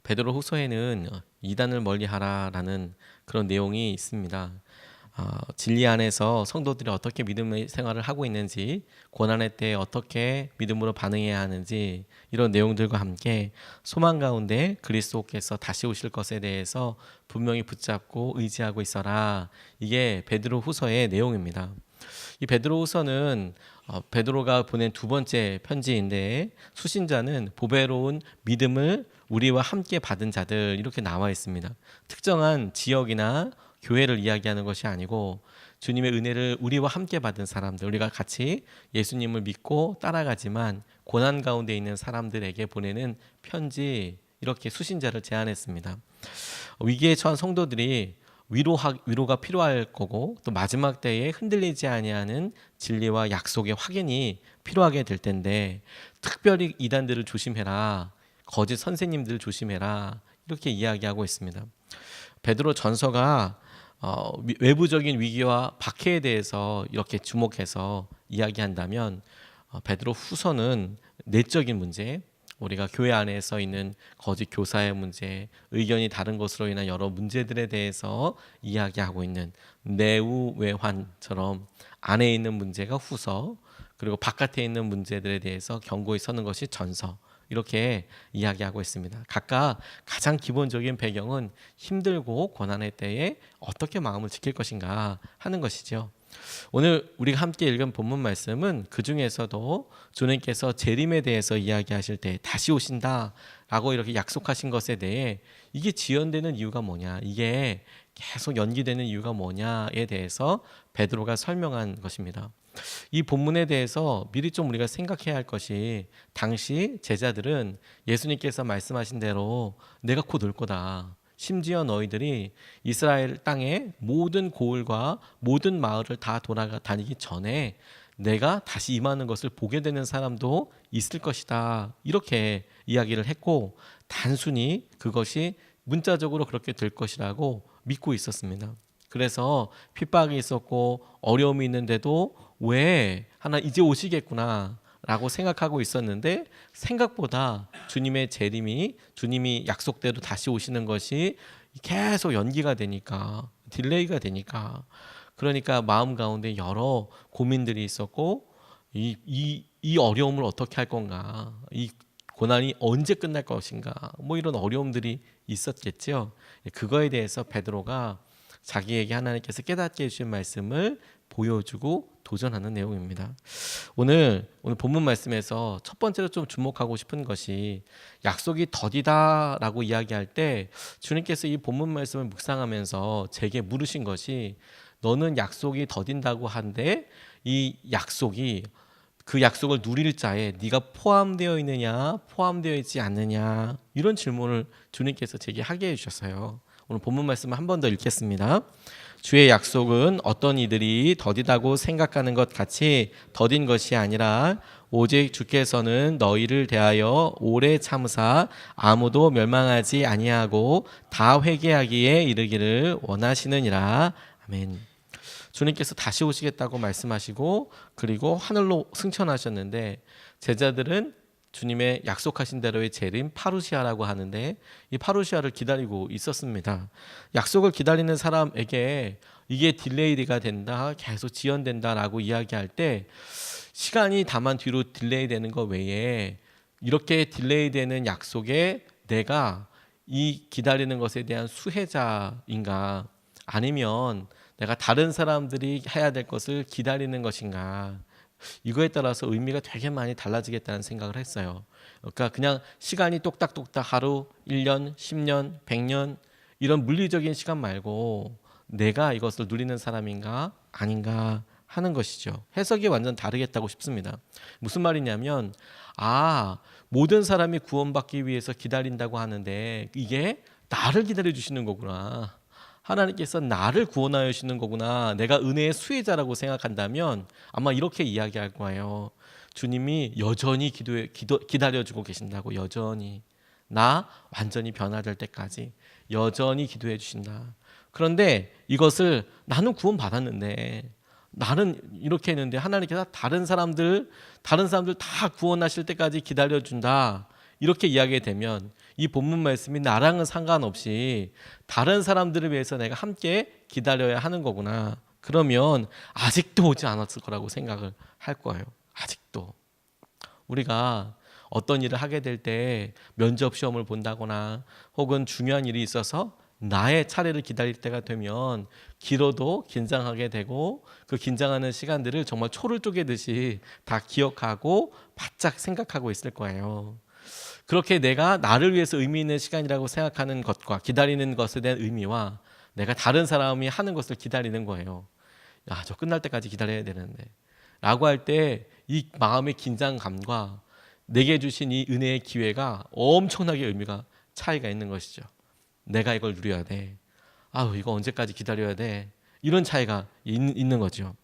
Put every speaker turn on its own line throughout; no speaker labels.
베드로 후서에는 이단을 멀리하라라는 그런 내용이 있습니다. 진리 안에서 성도들이 어떻게 믿음의 생활을 하고 있는지, 고난의 때에 어떻게 믿음으로 반응해야 하는지, 이런 내용들과 함께 소망 가운데 그리스도께서 다시 오실 것에 대해서 분명히 붙잡고 의지하고 있어라. 이게 베드로 후서의 내용입니다. 이 베드로 후서는 베드로가 보낸 두 번째 편지인데, 수신자는 보배로운 믿음을 우리와 함께 받은 자들, 이렇게 나와 있습니다. 특정한 지역이나 교회를 이야기하는 것이 아니고 주님의 은혜를 우리와 함께 받은 사람들, 우리가 같이 예수님을 믿고 따라가지만 고난 가운데 있는 사람들에게 보내는 편지, 이렇게 수신자를 제안했습니다. 위기에 처한 성도들이 위로가 필요할 거고, 또 마지막 때에 흔들리지 아니하는 진리와 약속의 확인이 필요하게 될 텐데, 특별히 이단들을 조심해라, 거짓 선생님들을 조심해라, 이렇게 이야기하고 있습니다. 베드로 전서가 외부적인 위기와 박해에 대해서 이렇게 주목해서 이야기한다면, 베드로 후서는 내적인 문제, 우리가 교회 안에서 있는 거짓 교사의 문제, 의견이 다른 것으로 인한 여러 문제들에 대해서 이야기하고 있는 내우외환처럼 안에 있는 문제가 후서, 그리고 바깥에 있는 문제들에 대해서 경고히 서는 것이 전서, 이렇게 이야기하고 있습니다. 각각 가장 기본적인 배경은 힘들고 고난의 때에 어떻게 마음을 지킬 것인가 하는 것이죠. 오늘 우리가 함께 읽은 본문 말씀은 그 중에서도 주님께서 재림에 대해서 이야기하실 때 다시 오신다라고 이렇게 약속하신 것에 대해 이게 지연되는 이유가 뭐냐, 이게 계속 연기되는 이유가 뭐냐에 대해서 베드로가 설명한 것입니다. 이 본문에 대해서 미리 좀 우리가 생각해야 할 것이, 당시 제자들은 예수님께서 말씀하신 대로 내가 곧 올 거다, 심지어 너희들이 이스라엘 땅의 모든 고을과 모든 마을을 다 돌아다니기 전에 내가 다시 임하는 것을 보게 되는 사람도 있을 것이다, 이렇게 이야기를 했고, 단순히 그것이 문자적으로 그렇게 될 것이라고 믿고 있었습니다. 그래서 핍박이 있었고 어려움이 있는데도 왜 하나 이제 오시겠구나 라고 생각하고 있었는데, 생각보다 주님의 재림이, 주님이 약속대로 다시 오시는 것이 계속 연기가 되니까, 딜레이가 되니까, 그러니까 마음 가운데 여러 고민들이 있었고, 이 어려움을 어떻게 할 건가, 이 고난이 언제 끝날 것인가, 뭐 이런 어려움들이 있었겠죠. 그거에 대해서 베드로가 자기에게 하나님께서 깨닫게 해주신 말씀을 보여주고 도전하는 내용입니다. 오늘 본문 말씀에서 첫 번째로 좀 주목하고 싶은 것이, 약속이 더디다라고 이야기할 때 주님께서 이 본문 말씀을 묵상하면서 제게 물으신 것이, 너는 약속이 더딘다고 한데 이 약속이, 그 약속을 누릴 자에 네가 포함되어 있느냐 포함되어 있지 않느냐, 이런 질문을 주님께서 제게 하게 해주셨어요. 오늘 본문 말씀을 한 번 더 읽겠습니다. 주의 약속은 어떤 이들이 더디다고 생각하는 것 같이 더딘 것이 아니라 오직 주께서는 너희를 대하여 오래 참으사 아무도 멸망하지 아니하고 다 회개하기에 이르기를 원하시느니라. 아멘. 주님께서 다시 오시겠다고 말씀하시고, 그리고 하늘로 승천하셨는데, 제자들은 주님의 약속하신 대로의 재림, 파루시아라고 하는데, 이 파루시아를 기다리고 있었습니다. 약속을 기다리는 사람에게 이게 딜레이가 된다, 계속 지연된다라고 이야기할 때, 시간이 다만 뒤로 딜레이 되는 것 외에 이렇게 딜레이 되는 약속에 내가 이 기다리는 것에 대한 수혜자인가, 아니면 내가 다른 사람들이 해야 될 것을 기다리는 것인가, 이거에 따라서 의미가 되게 많이 달라지겠다는 생각을 했어요. 그러니까 그냥 시간이 똑딱똑딱 하루, 1년, 10년, 100년 이런 물리적인 시간 말고 내가 이것을 누리는 사람인가 아닌가 하는 것이죠. 해석이 완전 다르겠다고 싶습니다. 무슨 말이냐면, 모든 사람이 구원받기 위해서 기다린다고 하는데 이게 나를 기다려 주시는 거구나, 하나님께서 나를 구원하여 주시는 거구나, 내가 은혜의 수혜자라고 생각한다면 아마 이렇게 이야기할 거예요. 주님이 여전히 기다려주고 계신다고, 여전히 나 완전히 변화될 때까지 여전히 기도해 주신다. 그런데 이것을 나는 구원받았는데, 나는 이렇게 했는데 하나님께서 다른 사람들 다 구원하실 때까지 기다려준다, 이렇게 이야기되면 이 본문 말씀이 나랑은 상관없이 다른 사람들을 위해서 내가 함께 기다려야 하는 거구나. 그러면 아직도 오지 않았을 거라고 생각을 할 거예요. 아직도. 우리가 어떤 일을 하게 될 때 면접 시험을 본다거나 혹은 중요한 일이 있어서 나의 차례를 기다릴 때가 되면 길어도 긴장하게 되고 그 긴장하는 시간들을 정말 초를 쪼개듯이 다 기억하고 바짝 생각하고 있을 거예요. 그렇게 내가 나를 위해서 의미 있는 시간이라고 생각하는 것과 기다리는 것에 대한 의미와 내가 다른 사람이 하는 것을 기다리는 거예요. 야, 저 끝날 때까지 기다려야 되는데 라고 할 때 이 마음의 긴장감과 내게 주신 이 은혜의 기회가 엄청나게 의미가 차이가 있는 것이죠. 내가 이걸 누려야 돼. 아우, 이거 언제까지 기다려야 돼. 이런 차이가 있는 거죠.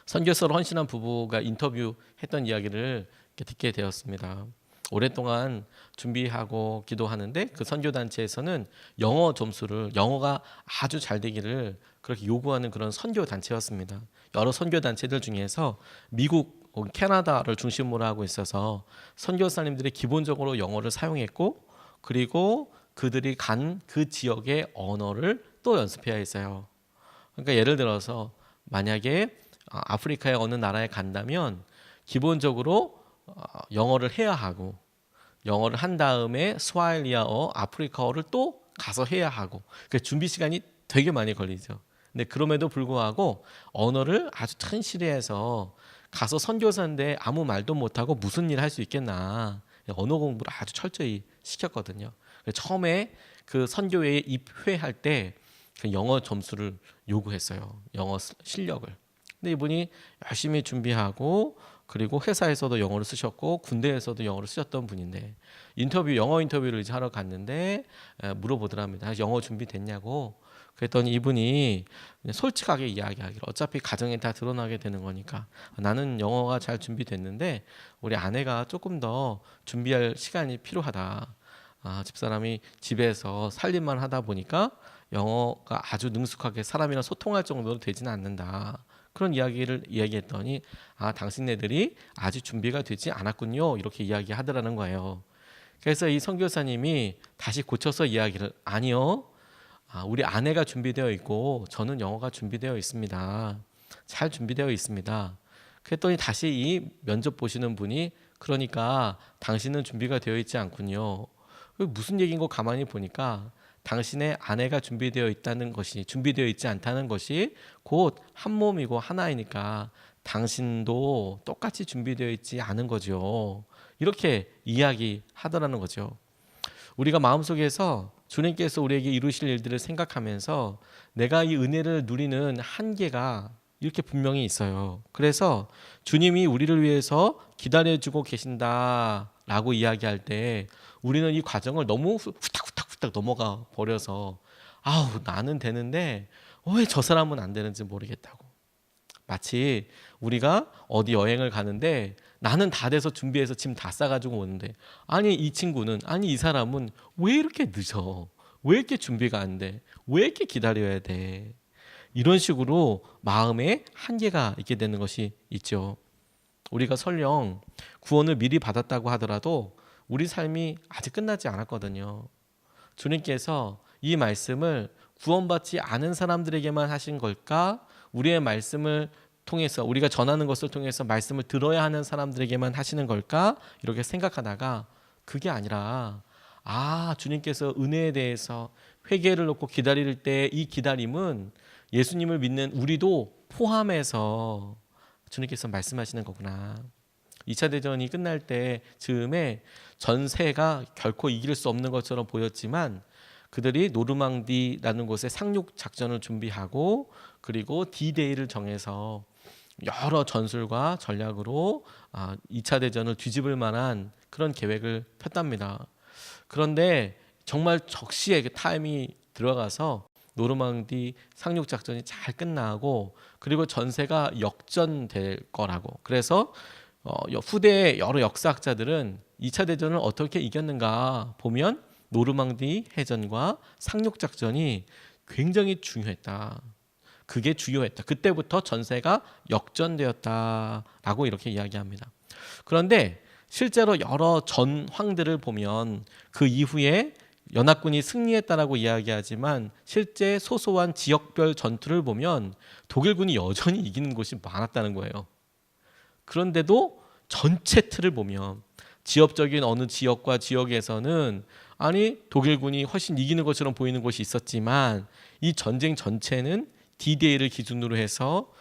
선교사로 헌신한 부부가 인터뷰했던 이야기를 듣게 되었습니다. 오랫동안 준비하고 기도하는데 그 선교단체에서는 영어가 아주 잘 되기를 그렇게 요구하는 그런 선교단체였습니다. 여러 선교단체들 중에서 미국, 캐나다를 중심으로 하고 있어서 선교사님들이 기본적으로 영어를 사용했고 그리고 그들이 간 그 지역의 언어를 또 연습해야 했어요. 그러니까 예를 들어서 만약에 아프리카의 어느 나라에 간다면 기본적으로 영어를 해야 하고 영어를 한 다음에 스와힐리아어, 아프리카어를 또 가서 해야 하고 그 준비 시간이 되게 많이 걸리죠. 근데 그럼에도 불구하고 언어를 아주 천실히해서 가서 선교사인데 아무 말도 못하고 무슨 일을 할 수 있겠나 언어 공부를 아주 철저히 시켰거든요. 처음에 그 선교회에 입회할 때 그 영어 점수를 요구했어요. 영어 실력을. 근데 이분이 열심히 준비하고 그리고 회사에서도 영어를 쓰셨고 군대에서도 영어를 쓰셨던 분인데 영어 인터뷰를 이제 하러 갔는데 물어보더랍니다. 영어 준비됐냐고. 그랬더니 이분이 솔직하게 이야기하기를 어차피 가정에 다 드러나게 되는 거니까 나는 영어가 잘 준비됐는데 우리 아내가 조금 더 준비할 시간이 필요하다. 집사람이 집에서 살림만 하다 보니까 영어가 아주 능숙하게 사람이랑 소통할 정도로 되지는 않는다. 그런 이야기를 이야기했더니 당신네들이 아직 준비가 되지 않았군요. 이렇게 이야기하더라는 거예요. 그래서 이 선교사님이 다시 고쳐서 이야기를 아니요. 우리 아내가 준비되어 있고 저는 영어가 준비되어 있습니다. 잘 준비되어 있습니다. 그랬더니 다시 이 면접 보시는 분이 그러니까 당신은 준비가 되어 있지 않군요. 무슨 얘기인 거 가만히 보니까 당신의 아내가 준비되어 있지 않다는 것이 곧 한 몸이고 하나이니까 당신도 똑같이 준비되어 있지 않은 거죠. 이렇게 이야기하더라는 거죠. 우리가 마음속에서 주님께서 우리에게 이루실 일들을 생각하면서 내가 이 은혜를 누리는 한계가 이렇게 분명히 있어요. 그래서 주님이 우리를 위해서 기다려주고 계신다라고 이야기할 때 우리는 이 과정을 너무 후딱후딱 넘어가 버려서 나는 되는데 왜 저 사람은 안 되는지 모르겠다고. 마치 우리가 어디 여행을 가는데 나는 다 돼서 준비해서 짐 다 싸가지고 오는데 이 친구는 이 사람은 왜 이렇게 늦어? 왜 이렇게 준비가 안 돼? 왜 이렇게 기다려야 돼? 이런 식으로 마음에 한계가 있게 되는 것이 있죠. 우리가 설령 구원을 미리 받았다고 하더라도 우리 삶이 아직 끝나지 않았거든요. 주님께서 이 말씀을 구원받지 않은 사람들에게만 하신 걸까? 우리의 말씀을 통해서 우리가 전하는 것을 통해서 말씀을 들어야 하는 사람들에게만 하시는 걸까? 이렇게 생각하다가 그게 아니라 주님께서 은혜에 대해서 회개를 놓고 기다릴 때 이 기다림은 예수님을 믿는 우리도 포함해서 주님께서 말씀하시는 거구나. 2차 대전이 끝날 때 즈음에 전세가 결코 이길 수 없는 것처럼 보였지만 그들이 노르망디라는 곳에 상륙 작전을 준비하고 그리고 D-Day를 정해서 여러 전술과 전략으로 2차 대전을 뒤집을 만한 그런 계획을 폈답니다. 그런데 정말 적시에 그 타임이 들어가서 노르망디 상륙 작전이 잘 끝나고 그리고 전세가 역전될 거라고. 그래서 후대의 여러 역사학자들은 2차 대전을 어떻게 이겼는가 보면 노르망디 해전과 상륙 작전이 굉장히 중요했다. 그게 주요했다. 그때부터 전세가 역전되었다라고 이렇게 이야기합니다. 그런데 실제로 여러 전황들을 보면 그 이후에 연합군이 승리했다라고 이야기하지만 실제 소소한 지역별 전투를 보면 독일군이 여전히 이기는 곳이 많았다는 거예요. 그런데도 전체 틀을 보면 지역적인 어느 지역과 지역에서는 독일군이 훨씬 이기는 것처럼 보이는 곳이 있었지만 이 전쟁 전체는 D-Day를 기준으로 해서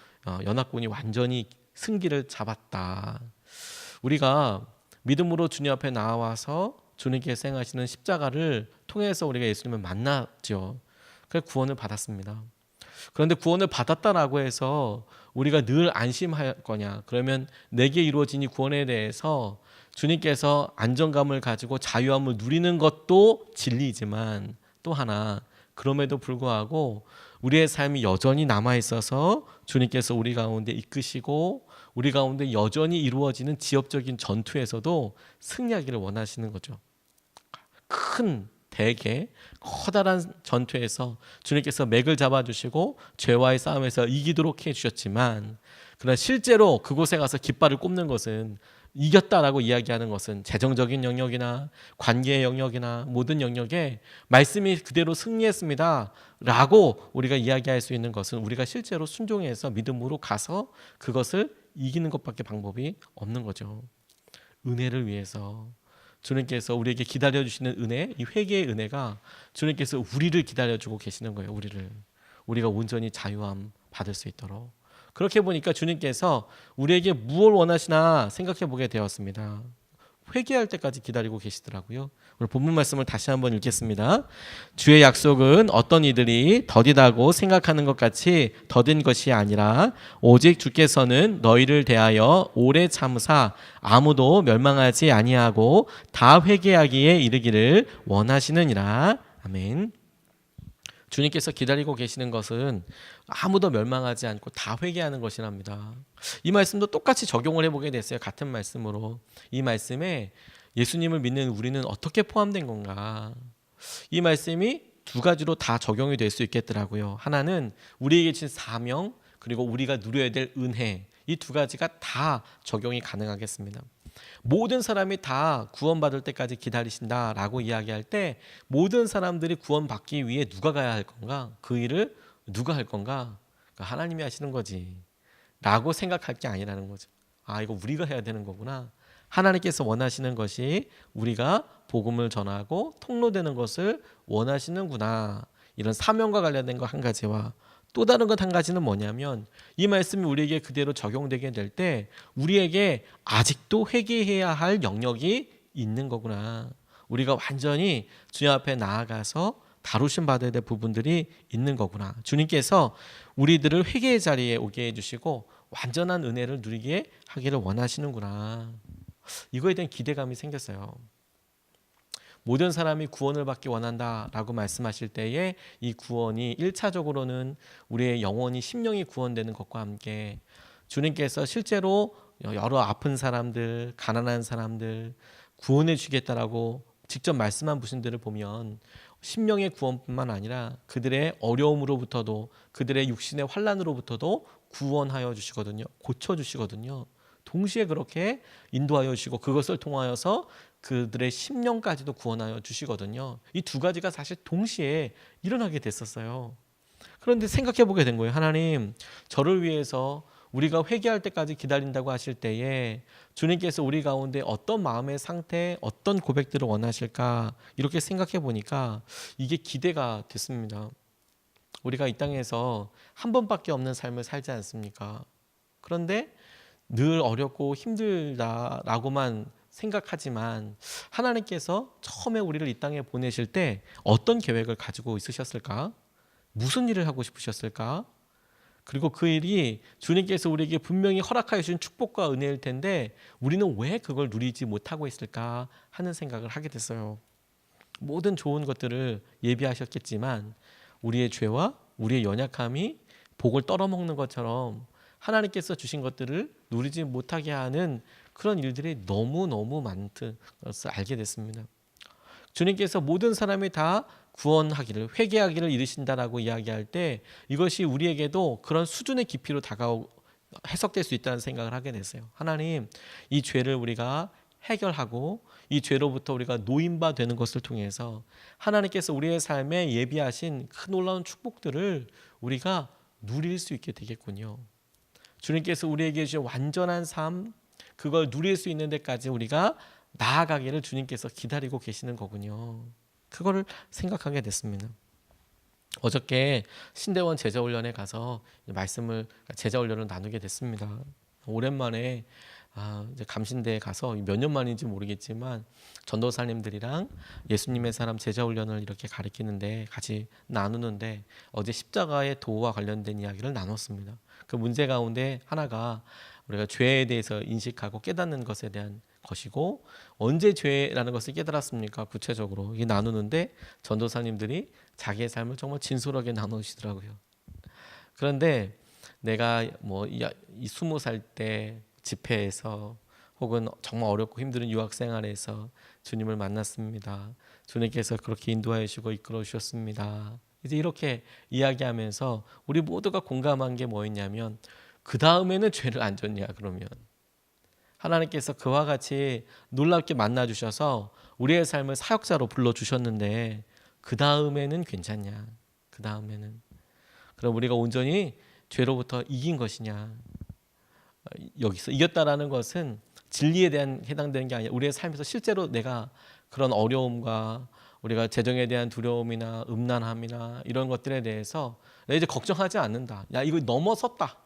연합군이 완전히 승기를 잡았다. 우리가 믿음으로 주님 앞에 나와서 주님께서 행하시는 십자가를 통해서 우리가 예수님을 만났죠. 그래서 구원을 받았습니다. 그런데 구원을 받았다라고 해서 우리가 늘 안심할 거냐? 그러면 내게 이루어진 이 구원에 대해서 주님께서 안정감을 가지고 자유함을 누리는 것도 진리이지만 또 하나 그럼에도 불구하고 우리의 삶이 여전히 남아 있어서 주님께서 우리 가운데 이끄시고 우리 가운데 여전히 이루어지는 지역적인 전투에서도 승리하기를 원하시는 거죠. 큰 대개 커다란 전투에서 주님께서 맥을 잡아주시고 죄와의 싸움에서 이기도록 해주셨지만 그러나 실제로 그곳에 가서 깃발을 꼽는 것은 이겼다라고 이야기하는 것은 재정적인 영역이나 관계의 영역이나 모든 영역에 말씀이 그대로 승리했습니다 라고 우리가 이야기할 수 있는 것은 우리가 실제로 순종해서 믿음으로 가서 그것을 이기는 것밖에 방법이 없는 거죠. 은혜를 위해서 주님께서 우리에게 기다려주시는 은혜, 이 회개의 은혜가 주님께서 우리를 기다려주고 계시는 거예요. 우리가 온전히 자유함 받을 수 있도록. 그렇게 보니까 주님께서 우리에게 무엇을 원하시나 생각해 보게 되었습니다. 회개할 때까지 기다리고 계시더라고요. 오늘 본문 말씀을 다시 한번 읽겠습니다. 주의 약속은 어떤 이들이 더디다고 생각하는 것 같이 더딘 것이 아니라 오직 주께서는 너희를 대하여 오래 참으사 아무도 멸망하지 아니하고 다 회개하기에 이르기를 원하시느니라. 아멘. 주님께서 기다리고 계시는 것은 아무도 멸망하지 않고 다 회개하는 것이랍니다. 이 말씀도 똑같이 적용을 해보게 됐어요. 같은 말씀으로. 이 말씀에 예수님을 믿는 우리는 어떻게 포함된 건가? 이 말씀이 두 가지로 다 적용이 될 수 있겠더라고요. 하나는 우리에게 주신 사명, 그리고 우리가 누려야 될 은혜, 이 두 가지가 다 적용이 가능하겠습니다. 모든 사람이 다 구원받을 때까지 기다리신다라고 이야기할 때 모든 사람들이 구원받기 위해 누가 가야 할 건가? 그 일을 누가 할 건가? 그러니까 하나님이 하시는 거지 라고 생각할 게 아니라는 거죠. 이거 우리가 해야 되는 거구나. 하나님께서 원하시는 것이 우리가 복음을 전하고 통로되는 것을 원하시는구나. 이런 사명과 관련된 거 한 가지와 또 다른 것 한 가지는 뭐냐면 이 말씀이 우리에게 그대로 적용되게 될 때 우리에게 아직도 회개해야 할 영역이 있는 거구나. 우리가 완전히 주님 앞에 나아가서 다루심 받아야 될 부분들이 있는 거구나. 주님께서 우리들을 회개의 자리에 오게 해주시고 완전한 은혜를 누리게 하기를 원하시는구나. 이거에 대한 기대감이 생겼어요. 모든 사람이 구원을 받기 원한다라고 말씀하실 때에 이 구원이 1차적으로는 우리의 영혼이 심령이 구원되는 것과 함께 주님께서 실제로 여러 아픈 사람들, 가난한 사람들 구원해 주겠다라고 직접 말씀한 분들을 보면 심령의 구원뿐만 아니라 그들의 어려움으로부터도 그들의 육신의 환난으로부터도 구원하여 주시거든요. 고쳐 주시거든요. 동시에 그렇게 인도하여 주시고 그것을 통하여서 그들의 심령까지도 구원하여 주시거든요. 이 두 가지가 사실 동시에 일어나게 됐었어요. 그런데 생각해 보게 된 거예요. 하나님, 저를 위해서 우리가 회개할 때까지 기다린다고 하실 때에 주님께서 우리 가운데 어떤 마음의 상태, 어떤 고백들을 원하실까 이렇게 생각해 보니까 이게 기대가 됐습니다. 우리가 이 땅에서 한 번밖에 없는 삶을 살지 않습니까? 그런데 늘 어렵고 힘들다라고만 생각하지만 하나님께서 처음에 우리를 이 땅에 보내실 때 어떤 계획을 가지고 있으셨을까? 무슨 일을 하고 싶으셨을까? 그리고 그 일이 주님께서 우리에게 분명히 허락하여 주신 축복과 은혜일 텐데 우리는 왜 그걸 누리지 못하고 있을까 하는 생각을 하게 됐어요. 모든 좋은 것들을 예비하셨겠지만 우리의 죄와 우리의 연약함이 복을 떨어먹는 것처럼 하나님께서 주신 것들을 누리지 못하게 하는 그런 일들이 너무너무 많은 것을 알게 됐습니다. 주님께서 모든 사람이 다 구원하기를, 회개하기를 이르신다라고 이야기할 때 이것이 우리에게도 그런 수준의 깊이로 해석될 수 있다는 생각을 하게 됐어요. 하나님, 이 죄를 우리가 해결하고 이 죄로부터 우리가 노인바 되는 것을 통해서 하나님께서 우리의 삶에 예비하신 큰 놀라운 축복들을 우리가 누릴 수 있게 되겠군요. 주님께서 우리에게 주신 완전한 삶, 그걸 누릴 수 있는 데까지 우리가 나아가기를 주님께서 기다리고 계시는 거군요. 그거를 생각하게 됐습니다. 어저께 신대원 제자훈련에 가서 제자훈련을 나누게 됐습니다. 오랜만에 이제 감신대에 가서 몇 년 만인지 모르겠지만 전도사님들이랑 예수님의 사람 제자훈련을 이렇게 가르치는데 같이 나누는데 어제 십자가의 도와 관련된 이야기를 나눴습니다. 그 문제 가운데 하나가 우리가 죄에 대해서 인식하고 깨닫는 것에 대한 것이고, 언제 죄라는 것을 깨달았습니까? 구체적으로 이게 나누는데 전도사님들이 자기의 삶을 정말 진솔하게 나누시더라고요. 그런데 내가 이 20살 때 집회에서 혹은 정말 어렵고 힘든 유학 생활에서 주님을 만났습니다. 주님께서 그렇게 인도하여 주시고 이끌어 주셨습니다. 이제 이렇게 이야기하면서 우리 모두가 공감한 게 뭐였냐면, 그 다음에는 죄를 안 졌냐? 그러면 하나님께서 그와 같이 놀랍게 만나 주셔서 우리의 삶을 사역자로 불러 주셨는데 그 다음에는 괜찮냐? 그 다음에는 그럼 우리가 온전히 죄로부터 이긴 것이냐? 여기서 이겼다라는 것은 진리에 대한 해당되는 게 아니라 우리의 삶에서 실제로 내가 그런 어려움과 우리가 재정에 대한 두려움이나 음란함이나 이런 것들에 대해서 내가 이제 걱정하지 않는다. 야, 이거 넘어섰다.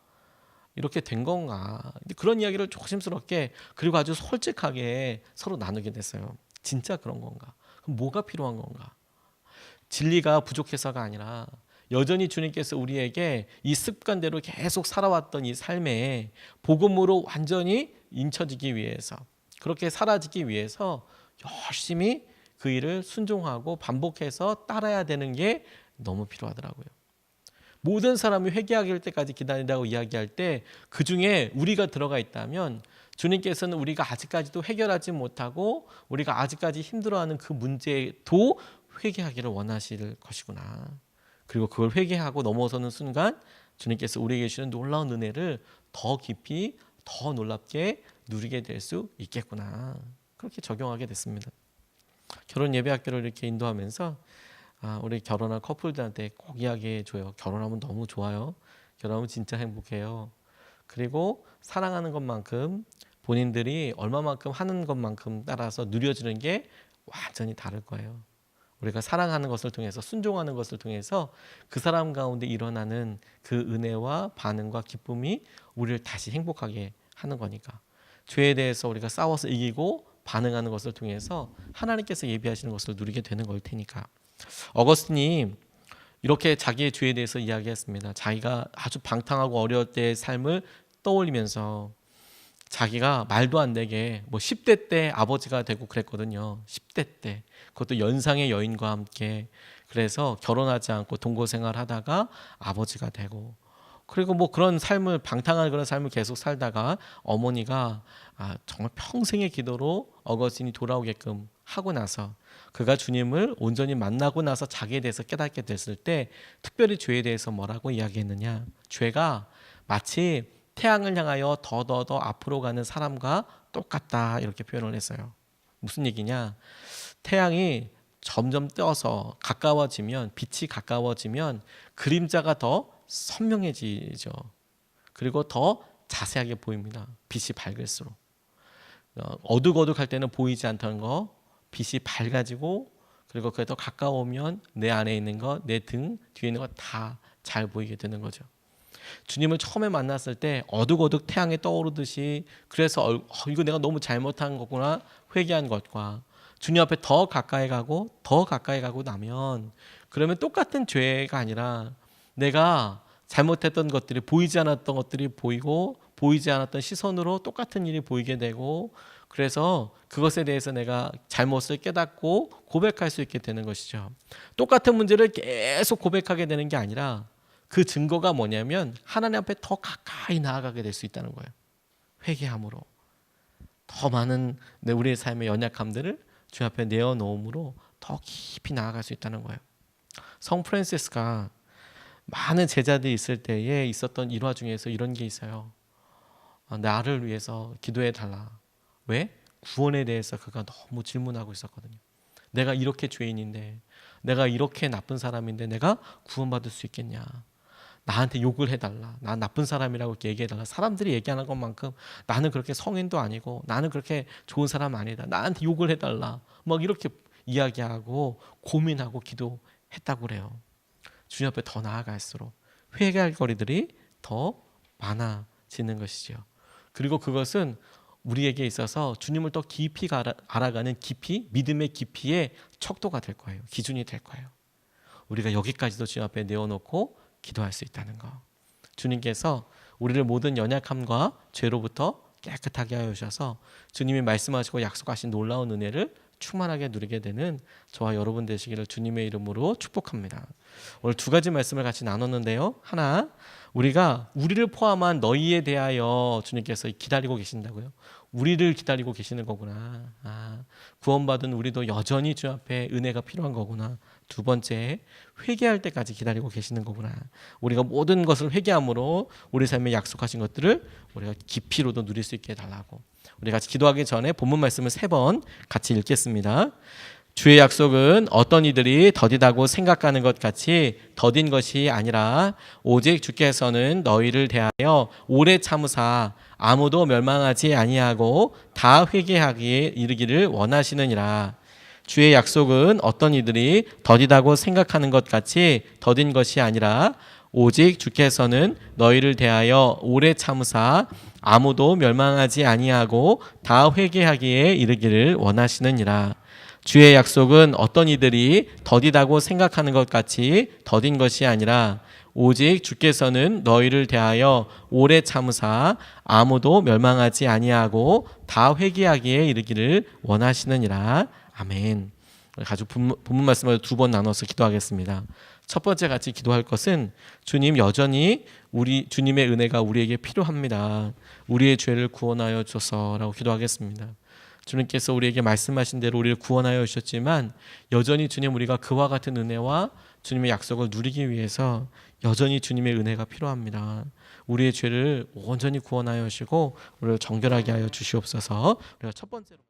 이렇게 된 건가? 그런 이야기를 조심스럽게 그리고 아주 솔직하게 서로 나누게 됐어요. 진짜 그런 건가? 그럼 뭐가 필요한 건가? 진리가 부족해서가 아니라 여전히 주님께서 우리에게 이 습관대로 계속 살아왔던 이 삶에 복음으로 완전히 인쳐지기 위해서, 그렇게 사라지기 위해서 열심히 그 일을 순종하고 반복해서 따라야 되는 게 너무 필요하더라고요. 모든 사람이 회개하길 때까지 기다린다고 이야기할 때 그 중에 우리가 들어가 있다면 주님께서는 우리가 아직까지도 해결하지 못하고 우리가 아직까지 힘들어하는 그 문제도 회개하기를 원하실 것이구나. 그리고 그걸 회개하고 넘어서는 순간 주님께서 우리에게 주시는 놀라운 은혜를 더 깊이 더 놀랍게 누리게 될 수 있겠구나. 그렇게 적용하게 됐습니다. 결혼 예배학교를 이렇게 인도하면서 우리 결혼한 커플들한테 꼭 이야기해줘요. 결혼하면 너무 좋아요. 결혼하면 진짜 행복해요. 그리고 사랑하는 것만큼 본인들이 얼마만큼 하는 것만큼 따라서 누려지는 게 완전히 다를 거예요. 우리가 사랑하는 것을 통해서, 순종하는 것을 통해서 그 사람 가운데 일어나는 그 은혜와 반응과 기쁨이 우리를 다시 행복하게 하는 거니까. 죄에 대해서 우리가 싸워서 이기고 반응하는 것을 통해서 하나님께서 예비하시는 것을 누리게 되는 걸 테니까. 어거스틴이 이렇게 자기의 죄에 대해서 이야기했습니다. 자기가 아주 방탕하고 어려울 때의 삶을 떠올리면서 자기가 말도 안 되게 10대 때 아버지가 되고 그랬거든요. 10대 때. 그것도 연상의 여인과 함께. 그래서 결혼하지 않고 동거생활 하다가 아버지가 되고, 그리고 그런 삶을, 방탕한 그런 삶을 계속 살다가 어머니가 정말 평생의 기도로 어거스틴이 돌아오게끔 하고 나서 그가 주님을 온전히 만나고 나서 자기에 대해서 깨닫게 됐을 때 특별히 죄에 대해서 뭐라고 이야기했느냐? 죄가 마치 태양을 향하여 더 앞으로 가는 사람과 똑같다, 이렇게 표현을 했어요. 무슨 얘기냐? 태양이 점점 떠서 가까워지면, 빛이 가까워지면 그림자가 더 선명해지죠. 그리고 더 자세하게 보입니다. 빛이 밝을수록. 어둑어둑할 때는 보이지 않던 거, 빛이 밝아지고, 그리고 그게 더 가까우면 내 안에 있는 것, 내 등 뒤에 있는 것 다 잘 보이게 되는 거죠. 주님을 처음에 만났을 때 어둑어둑 태양에 떠오르듯이, 그래서 이거 내가 너무 잘못한 거구나 회개한 것과 주님 앞에 더 가까이 가고 나면, 그러면 똑같은 죄가 아니라 내가 잘못했던 것들이, 보이지 않았던 것들이 보이고 보이지 않았던 시선으로 똑같은 일이 보이게 되고, 그래서 그것에 대해서 내가 잘못을 깨닫고 고백할 수 있게 되는 것이죠. 똑같은 문제를 계속 고백하게 되는 게 아니라 그 증거가 뭐냐면 하나님 앞에 더 가까이 나아가게 될 수 있다는 거예요. 회개함으로 더 많은 우리의 삶의 연약함들을 주 앞에 내어놓음으로 더 깊이 나아갈 수 있다는 거예요. 성 프란시스가 많은 제자들이 있을 때에 있었던 일화 중에서 이런 게 있어요. 나를 위해서 기도해 달라. 왜? 구원에 대해서 그가 너무 질문하고 있었거든요. 내가 이렇게 죄인인데, 내가 이렇게 나쁜 사람인데 내가 구원받을 수 있겠냐? 나한테 욕을 해달라. 난 나쁜 사람이라고 이렇게 얘기해달라. 사람들이 얘기하는 것만큼 나는 그렇게 성인도 아니고 나는 그렇게 좋은 사람 아니다. 나한테 욕을 해달라. 막 이렇게 이야기하고 고민하고 기도했다고 그래요. 주님 앞에 더 나아갈수록 회개할 거리들이 더 많아지는 것이죠. 그리고 그것은 우리에게 있어서 주님을 더 깊이 알아가는 깊이, 믿음의 깊이의 척도가 될 거예요. 기준이 될 거예요. 우리가 여기까지도 주님 앞에 내어놓고 기도할 수 있다는 거. 주님께서 우리를 모든 연약함과 죄로부터 깨끗하게 하여 주셔서 주님이 말씀하시고 약속하신 놀라운 은혜를 충만하게 누리게 되는 저와 여러분 되시기를 주님의 이름으로 축복합니다. 오늘 두 가지 말씀을 같이 나눴는데요. 하나, 우리가 우리를 포함한 너희에 대하여 주님께서 기다리고 계신다고요. 우리를 기다리고 계시는 거구나. 구원받은 우리도 여전히 주 앞에 은혜가 필요한 거구나. 두 번째, 회개할 때까지 기다리고 계시는 거구나. 우리가 모든 것을 회개함으로 우리 삶에 약속하신 것들을 우리가 깊이로도 누릴 수 있게 해달라고. 우리 같이 기도하기 전에 본문 말씀을 3번 같이 읽겠습니다. 주의 약속은 어떤 이들이 더디다고 생각하는 것 같이 더딘 것이 아니라 오직 주께서는 너희를 대하여 오래 참으사 아무도 멸망하지 아니하고 다 회개하기에 이르기를 원하시느니라. 주의 약속은 어떤 이들이 더디다고 생각하는 것 같이 더딘 것이 아니라 오직 주께서는 너희를 대하여 오래 참으사 아무도 멸망하지 아니하고 다 회개하기에 이르기를 원하시느니라. 주의 약속은 어떤 이들이 더디다고 생각하는 것 같이 더딘 것이 아니라 오직 주께서는 너희를 대하여 오래 참으사 아무도 멸망하지 아니하고 다 회개하기에 이르기를 원하시느니라. 아멘. 가지고 본문 말씀을 2번 나눠서 기도하겠습니다. 첫 번째 같이 기도할 것은 주님 여전히 주님의 은혜가 우리에게 필요합니다. 우리의 죄를 구원하여 주소서라고 기도하겠습니다. 주님께서 우리에게 말씀하신 대로 우리를 구원하여 주셨지만 여전히 주님 우리가 그와 같은 은혜와 주님의 약속을 누리기 위해서 여전히 주님의 은혜가 필요합니다. 우리의 죄를 온전히 구원하여 주시고 우리를 정결하게 하여 주시옵소서. 우리가 첫 번째로